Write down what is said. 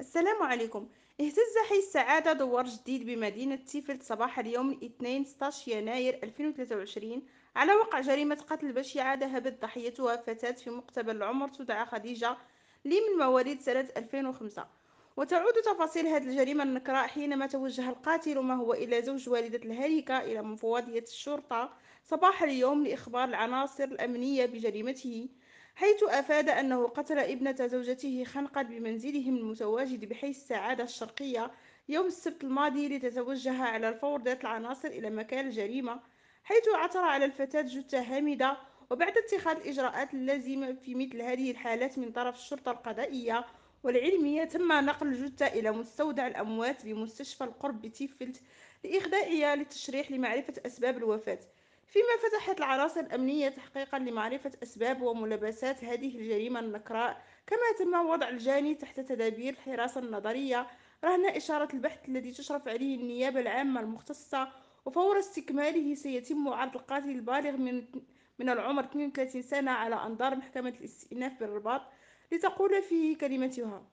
السلام عليكم. اهتز حي السعادة دوار جديد بمدينة تيفلت صباح اليوم الاثنين 16 يناير 2023 على وقع جريمة قتل بشعة ذهبت ضحيتها فتاة في مقتبل العمر تدعى خديجة لي من مواليد سنة 2005. وتعود تفاصيل هذه الجريمة النكراء حينما توجه القاتل ما هو إلى زوج والدة الهالكة إلى مفوضية الشرطة صباح اليوم لإخبار العناصر الأمنية بجريمته، حيث أفاد أنه قتل ابنة زوجته خنقا بمنزلهم المتواجد بحي السعادة الشرقية يوم السبت الماضي، لتتوجه على الفور ذات العناصر إلى مكان الجريمة، حيث عثر على الفتاة جثة هامدة. وبعد اتخاذ الإجراءات اللازمة في مثل هذه الحالات من طرف الشرطة القضائية والعلمية، تم نقل الجثة إلى مستودع الأموات بمستشفى القرب بتيفلت لإخضاعها للتشريح لمعرفة أسباب الوفاة، فيما فتحت العناصر الأمنية تحقيقا لمعرفة أسباب وملابسات هذه الجريمة النكراء، كما تم وضع الجاني تحت تدابير الحراسة النظرية رهن إشارة البحث الذي تشرف عليه النيابة العامة المختصة. وفور استكماله سيتم عرض القاتل البالغ من العمر 32 سنة على أنظار محكمة الاستئناف بالرباط لتقول فيه كلمتها.